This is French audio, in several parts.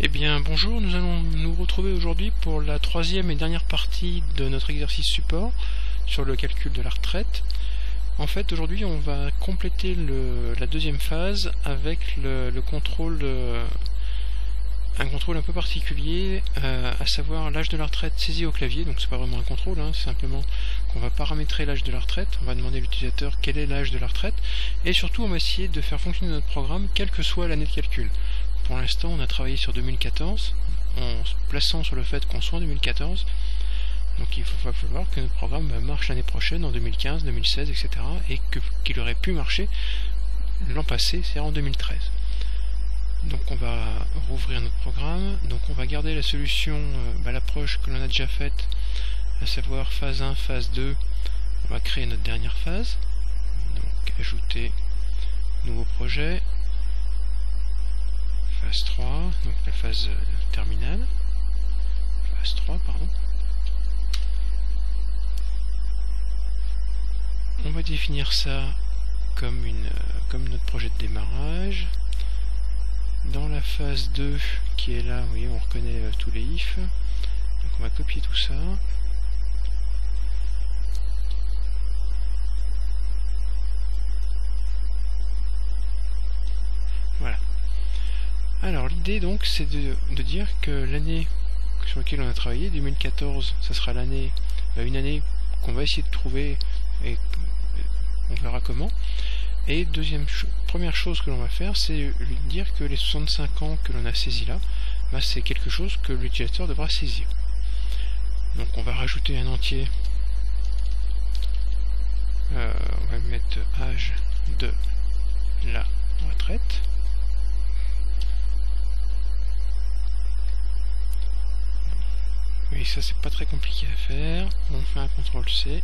Eh bien bonjour, nous allons nous retrouver aujourd'hui pour la troisième et dernière partie de notre exercice support sur le calcul de la retraite. En fait aujourd'hui on va compléter la deuxième phase avec le contrôle, un contrôle un peu particulier, à savoir l'âge de la retraite saisi au clavier. Donc c'est pas vraiment un contrôle, c'est simplement qu'on va paramétrer l'âge de la retraite, on va demander à l'utilisateur quel est l'âge de la retraite, et surtout on va essayer de faire fonctionner notre programme quelle que soit l'année de calcul. Pour l'instant on a travaillé sur 2014 en se plaçant sur le fait qu'on soit en 2014, donc il va falloir que notre programme marche l'année prochaine en 2015, 2016, etc. et qu'il aurait pu marcher l'an passé, c'est-à-dire en 2013. Donc on va rouvrir notre programme, donc on va garder la solution, l'approche que l'on a déjà faite, à savoir phase 1, phase 2, on va créer notre dernière phase, donc ajouter nouveau projet, phase 3, donc la phase terminale, phase 3, pardon. On va définir ça comme notre projet de démarrage. Dans la phase 2 qui est là, vous voyez, on reconnaît tous les ifs. Donc on va copier tout ça. Voilà. Alors l'idée donc c'est de dire que l'année sur laquelle on a travaillé, 2014, ça sera l'année, une année qu'on va essayer de trouver et on verra comment. Et première chose que l'on va faire, c'est lui dire que les 65 ans que l'on a saisis là, c'est quelque chose que l'utilisateur devra saisir. Donc on va rajouter un entier, on va mettre âge de la retraite. Oui, ça c'est pas très compliqué à faire. On fait un CTRL C,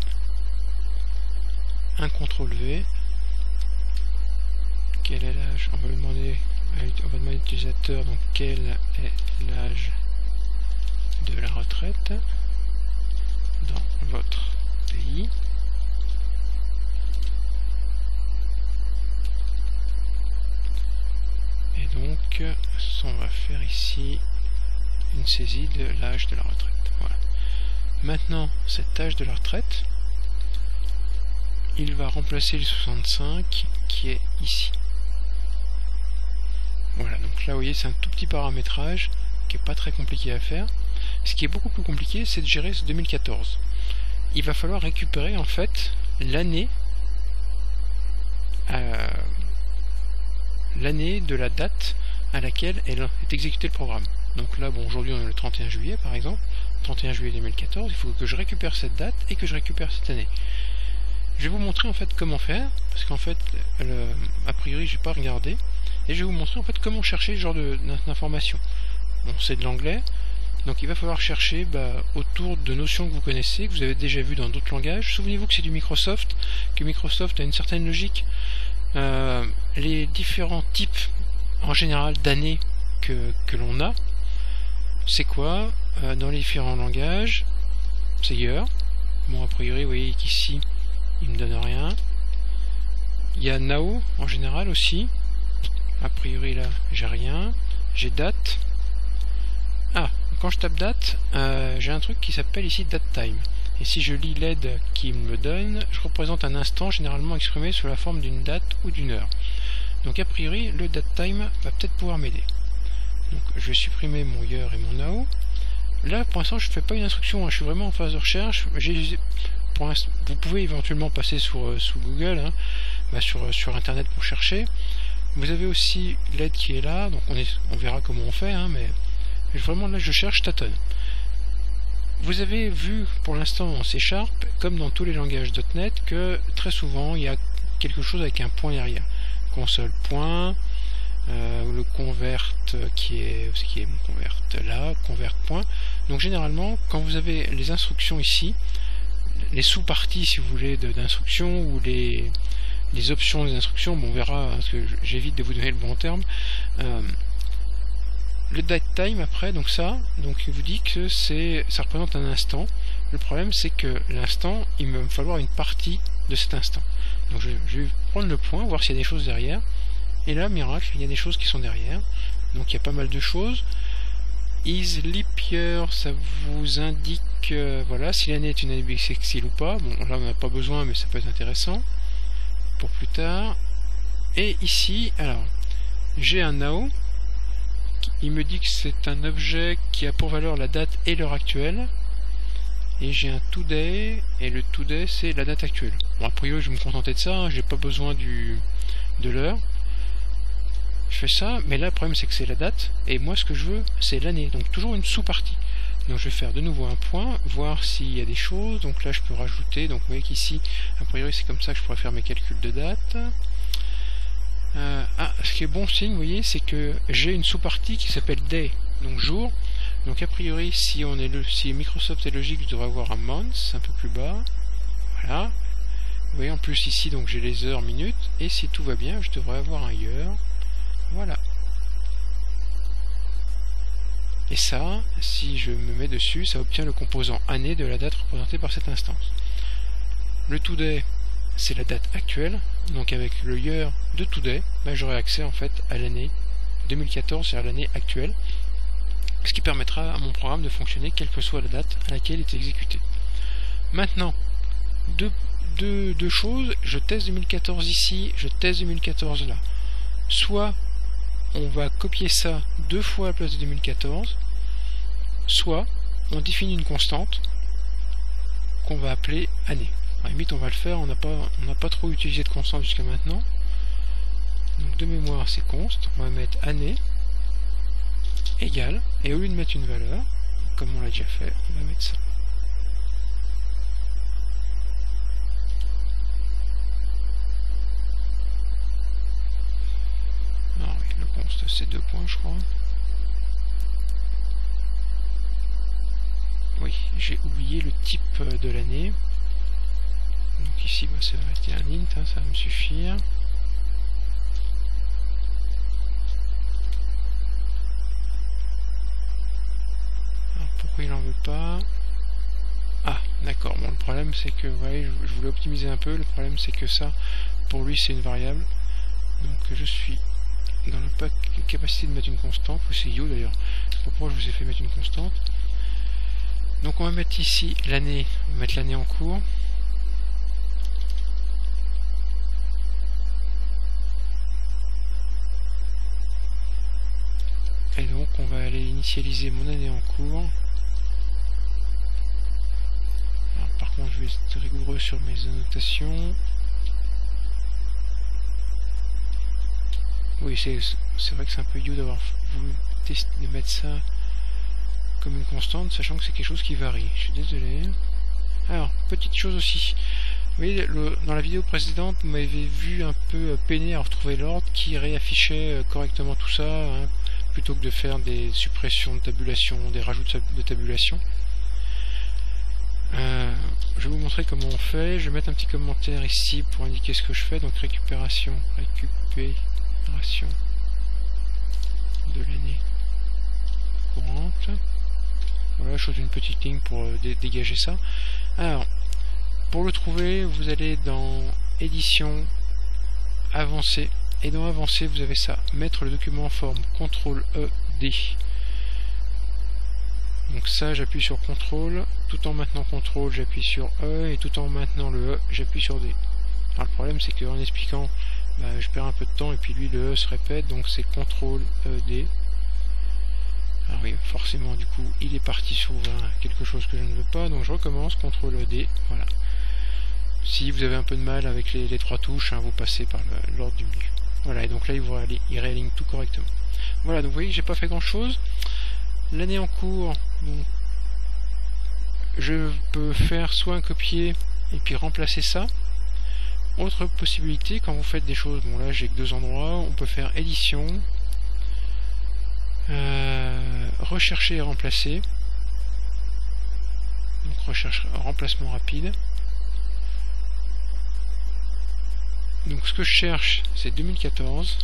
un CTRL V. Quel est l'âge? On va demander à l'utilisateur donc quel est l'âge de la retraite dans votre pays. Et donc on va faire ici une saisie de l'âge de la retraite. Voilà. Maintenant cet âge de la retraite, il va remplacer le 65 qui est ici. Voilà, donc là vous voyez c'est un tout petit paramétrage qui est pas très compliqué à faire. Ce qui est beaucoup plus compliqué, c'est de gérer ce 2014. Il va falloir récupérer en fait l'année de la date à laquelle est exécuté le programme. Donc là, bon, aujourd'hui on est le 31 juillet par exemple, 31 juillet 2014, il faut que je récupère cette date et que je récupère cette année. Je vais vous montrer en fait comment faire, parce qu'en fait, a priori j'ai pas regardé, et je vais vous montrer en fait comment chercher ce genre d'informations. Bon, c'est de l'anglais, donc il va falloir chercher autour de notions que vous connaissez, que vous avez déjà vues dans d'autres langages. Souvenez-vous que c'est du Microsoft, que Microsoft a une certaine logique. Les différents types en général d'années que l'on a, c'est quoi dans les différents langages? C'est year. Bon, a priori vous voyez qu'ici il me donne rien. Il y a now en général aussi. A priori là j'ai rien. J'ai date. Ah, quand je tape date, j'ai un truc qui s'appelle ici date time. Et si je lis l'aide qu'il me donne, je représente un instant généralement exprimé sous la forme d'une date ou d'une heure. Donc a priori le date time va peut-être pouvoir m'aider. Donc je vais supprimer mon year et mon now. Là pour l'instant je ne fais pas une instruction, je suis vraiment en phase de recherche. Vous pouvez éventuellement passer sous Google, sur internet pour chercher. Vous avez aussi l'aide qui est là, donc on verra comment on fait, mais vraiment là je cherche, tâtonne. Vous avez vu pour l'instant en C#, comme dans tous les langages .NET, que très souvent il y a quelque chose avec un point derrière. Console point, le convert qui est mon convert là, convert point. Donc généralement quand vous avez les instructions ici, les sous-parties si vous voulez d'instructions ou les options des instructions, bon, on verra parce que j'évite de vous donner le bon terme. Le date time après, donc il vous dit que ça représente un instant. Le problème c'est que l'instant, il va me falloir une partie de cet instant. Donc je vais prendre le point, voir s'il y a des choses derrière. Et là, miracle, il y a des choses qui sont derrière. Donc il y a pas mal de choses. is leap year, ça vous indique voilà, si l'année est une année bissextile ou pas. Bon, là on n'en a pas besoin, mais ça peut être intéressant pour plus tard. Et ici, alors, j'ai un now. Il me dit que c'est un objet qui a pour valeur la date et l'heure actuelle. Et j'ai un today, et le today c'est la date actuelle. Bon, a priori je vais me contenter de ça, hein, j'ai pas besoin de l'heure. Je fais ça, mais là le problème c'est que c'est la date, et moi ce que je veux c'est l'année, donc toujours une sous-partie. Donc je vais faire de nouveau un point, voir s'il y a des choses, donc là je peux rajouter, donc vous voyez qu'ici, a priori c'est comme ça que je pourrais faire mes calculs de date. Ce qui est bon signe, vous voyez, c'est que j'ai une sous-partie qui s'appelle day, donc jour. Donc a priori, si Microsoft est logique, je devrais avoir un month un peu plus bas. Voilà. Vous voyez en plus ici, donc j'ai les heures, minutes, et si tout va bien, je devrais avoir un year. Voilà. Et ça, si je me mets dessus, ça obtient le composant année de la date représentée par cette instance. Le today, c'est la date actuelle, donc avec le year de today, j'aurai accès en fait à l'année 2014, c'est-à-dire l'année actuelle. Ce qui permettra à mon programme de fonctionner quelle que soit la date à laquelle il est exécuté. Maintenant, deux choses, je teste 2014 ici, je teste 2014 là. Soit on va copier ça 2 fois à la place de 2014, soit on définit une constante qu'on va appeler année. À la limite on va le faire, on n'a pas trop utilisé de constante jusqu'à maintenant. Donc de mémoire c'est const, on va mettre année égale, et au lieu de mettre une valeur, comme on l'a déjà fait, on va mettre ça. Alors oui, le const c'est 2 points je crois. Oui, j'ai oublié le type de l'année. Donc ici ça va être un int, hein, ça va me suffire. Pourquoi il en veut pas? Ah, d'accord. Bon, le problème c'est que, vous voyez, je voulais optimiser un peu. Le problème c'est que ça, pour lui, c'est une variable. Donc je suis dans le pack capacité de mettre une constante. Ou c'est yo d'ailleurs. Je sais pas pourquoi je vous ai fait mettre une constante. Donc on va mettre ici l'année. On va mettre l'année en cours. Et donc on va aller initialiser mon année en cours. Par contre, je vais être rigoureux sur mes annotations. Oui, c'est vrai que c'est un peu idiot d'avoir voulu tester de mettre ça comme une constante, sachant que c'est quelque chose qui varie. Je suis désolé. Alors, petite chose aussi. Vous voyez, dans la vidéo précédente, vous m'avez vu un peu peiner à retrouver l'ordre qui réaffichait correctement tout ça, hein, plutôt que de faire des suppressions de tabulation, des rajouts de tabulation. Je vais vous montrer comment on fait. Je vais mettre un petit commentaire ici pour indiquer ce que je fais. Donc récupération de l'année courante. Voilà, je fais une petite ligne pour dégager ça. Alors, pour le trouver, vous allez dans édition, avancée, et dans avancée vous avez ça, mettre le document en forme, CTRL-E-D. Donc ça, j'appuie sur CTRL, tout en maintenant CTRL, j'appuie sur E, et tout en maintenant le E, j'appuie sur D. Alors le problème, c'est qu'en expliquant, je perds un peu de temps, et puis lui, le E se répète, donc c'est CTRL, E, D. Alors oui, forcément, du coup, il est parti sur quelque chose que je ne veux pas, donc je recommence, CTRL, E, D, voilà. Si vous avez un peu de mal avec les 3 touches, hein, vous passez par l'ordre du milieu. Voilà, et donc là, il réaligne tout correctement. Voilà, donc vous voyez que j'ai pas fait grand-chose. L'année en cours, bon, je peux faire soit un copier et puis remplacer ça. Autre possibilité, quand vous faites des choses, bon là j'ai que 2 endroits, on peut faire édition, rechercher et remplacer. Donc remplacement rapide. Donc ce que je cherche c'est 2014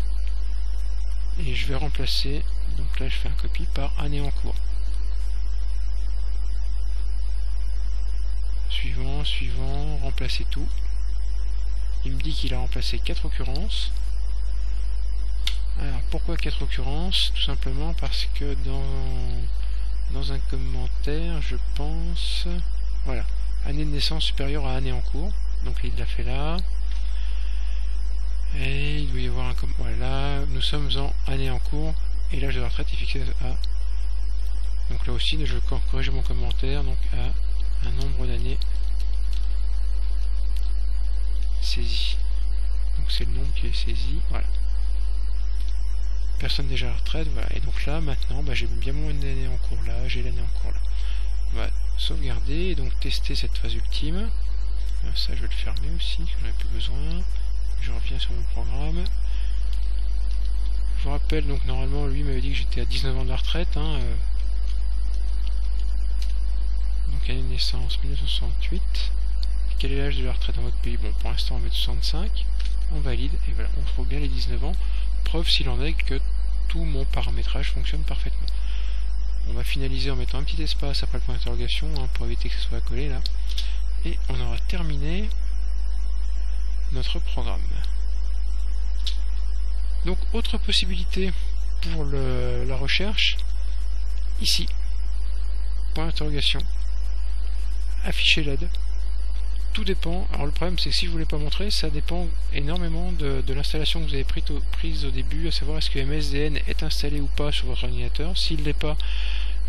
et je vais remplacer, donc là je fais un copie par année en cours. Suivant, remplacer tout. Il me dit qu'il a remplacé 4 occurrences. Alors pourquoi 4 occurrences? Tout simplement parce que dans dans un commentaire, je pense, voilà, année de naissance supérieure à année en cours, donc il l'a fait là, et il doit y avoir un voilà, nous sommes en année en cours, et l'âge de la retraite est fixé à, donc là aussi je vais corriger mon commentaire, donc à un nombre d'années saisi, donc c'est le nombre qui est saisi, voilà. Personne déjà à la retraite, voilà. Et donc là maintenant j'ai bien mon année en cours là, j'ai l'année en cours là. On va sauvegarder et donc tester cette phase ultime. Ça je vais le fermer aussi, j'en ai plus besoin. Je reviens sur mon programme. Je vous rappelle, donc normalement lui m'avait dit que j'étais à 19 ans de la retraite, hein, donc année de naissance 1968. Quel est l'âge de la retraite dans votre pays? Bon, pour l'instant on va mettre 65. On valide et voilà, on trouve bien les 19 ans. Preuve s'il en est que tout mon paramétrage fonctionne parfaitement. On va finaliser en mettant un petit espace après le point d'interrogation, hein, pour éviter que ce soit collé là. Et on aura terminé notre programme. Donc autre possibilité pour la recherche, ici, point d'interrogation, afficher l'aide. Tout dépend, alors le problème c'est que si je ne vous l'ai pas montré, ça dépend énormément de l'installation que vous avez prise au début, à savoir est-ce que MSDN est installé ou pas sur votre ordinateur. S'il ne l'est pas,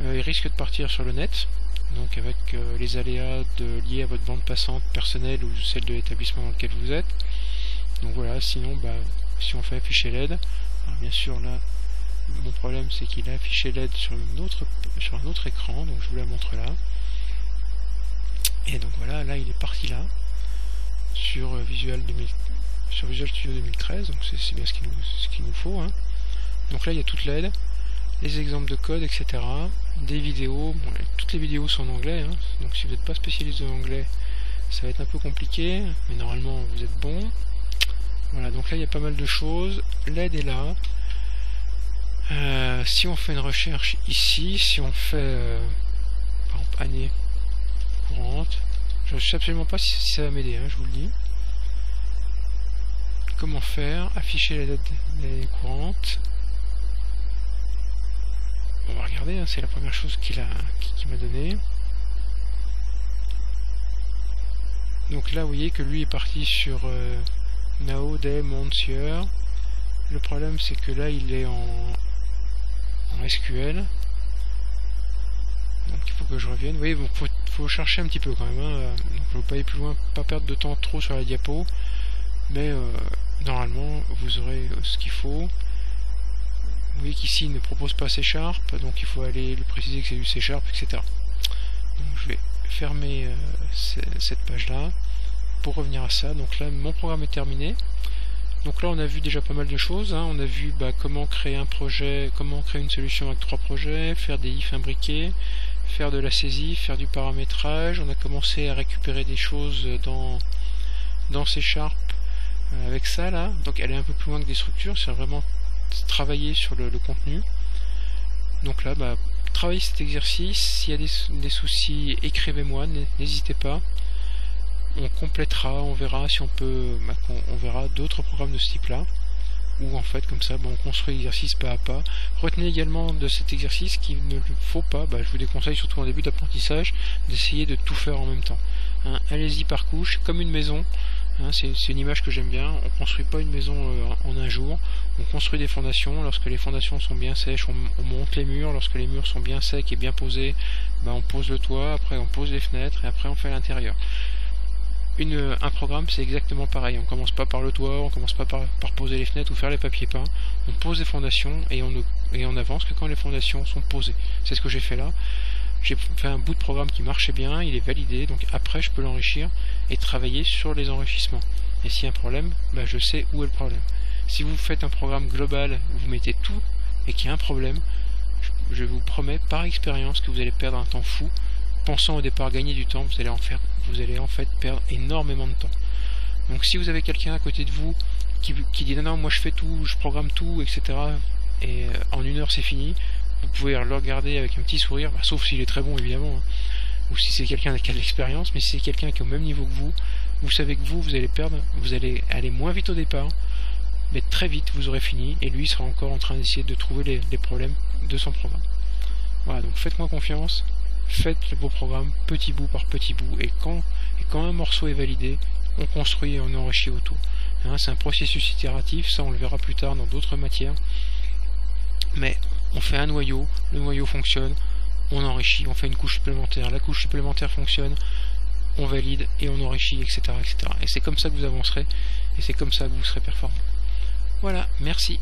il risque de partir sur le net, donc avec les aléas liés à votre bande passante personnelle ou celle de l'établissement dans lequel vous êtes. Donc voilà, sinon si on fait afficher l'aide, bien sûr là mon problème c'est qu'il a affiché l'aide sur un autre écran, donc je vous la montre là. Et donc voilà, là il est parti là sur Visual Studio 2013, donc c'est bien ce qu'il nous faut, hein. Donc là il y a toute l'aide, les exemples de code, etc. Des vidéos, bon, toutes les vidéos sont en anglais, hein. Donc si vous n'êtes pas spécialiste en anglais, ça va être un peu compliqué, mais normalement vous êtes bon. Voilà, donc là il y a pas mal de choses, l'aide est là. Si on fait une recherche ici, si on fait par exemple année courante, je ne sais absolument pas si ça va m'aider, hein, je vous le dis. Comment faire? Afficher la date de l'année courante. On va regarder, hein, c'est la première chose qu'il m'a donné. Donc là vous voyez que lui est parti sur Now Day Monsieur. Le problème c'est que là il est en SQL, donc il faut que je revienne. Vous voyez, donc faut chercher un petit peu quand même, hein. Donc je ne veux pas aller plus loin, pas perdre de temps trop sur la diapo, mais normalement vous aurez ce qu'il faut. Vous voyez qu'ici il ne propose pas C#, donc il faut aller lui préciser que c'est du C#, etc. Donc je vais fermer cette page là pour revenir à ça. Donc là mon programme est terminé. Donc là on a vu déjà pas mal de choses, hein. On a vu comment créer un projet, comment créer une solution avec 3 projets, faire des if imbriqués, faire de la saisie, faire du paramétrage. On a commencé à récupérer des choses dans C# avec ça là. Donc elle est un peu plus loin que des structures, c'est vraiment travailler sur le contenu. Donc là travaillez cet exercice, s'il y a des soucis, écrivez-moi, n'hésitez pas. On complétera, on verra si on peut, on verra d'autres programmes de ce type là, où en fait comme ça on construit l'exercice pas à pas. Retenez également de cet exercice qu'il ne faut pas, je vous déconseille surtout en début d'apprentissage, d'essayer de tout faire en même temps, hein. Allez-y par couche, comme une maison, hein, c'est une image que j'aime bien. On construit pas une maison en un jour, on construit des fondations. Lorsque les fondations sont bien sèches, on monte les murs. Lorsque les murs sont bien secs et bien posés, on pose le toit, après on pose les fenêtres et après on fait l'intérieur. Un programme c'est exactement pareil, on commence pas par le toit, on commence pas par poser les fenêtres ou faire les papiers peints, on pose les fondations et on avance que quand les fondations sont posées. C'est ce que j'ai fait là, j'ai fait un bout de programme qui marchait bien, il est validé, donc après je peux l'enrichir et travailler sur les enrichissements. Et s'il y a un problème, je sais où est le problème. Si vous faites un programme global, vous mettez tout et qu'il y a un problème, je vous promets par expérience que vous allez perdre un temps fou. Pensant au départ gagner du temps, vous allez en fait perdre énormément de temps. Donc si vous avez quelqu'un à côté de vous qui dit non moi je fais tout, je programme tout, etc. et en 1 heure c'est fini, vous pouvez le regarder avec un petit sourire, sauf s'il est très bon évidemment, hein. Ou si c'est quelqu'un qui a de l'expérience, mais si c'est quelqu'un qui est au même niveau que vous savez que vous allez perdre, vous allez aller moins vite au départ, mais très vite vous aurez fini et lui sera encore en train d'essayer de trouver les problèmes de son programme. Voilà, Voilà, donc faites-moi confiance, faites vos programmes petit bout par petit bout, et quand un morceau est validé, on construit et on enrichit autour. Hein, c'est un processus itératif, ça on le verra plus tard dans d'autres matières, mais on fait un noyau, le noyau fonctionne, on enrichit, on fait une couche supplémentaire, la couche supplémentaire fonctionne, on valide et on enrichit, etc. etc. Et c'est comme ça que vous avancerez, et c'est comme ça que vous serez performant. Voilà, merci.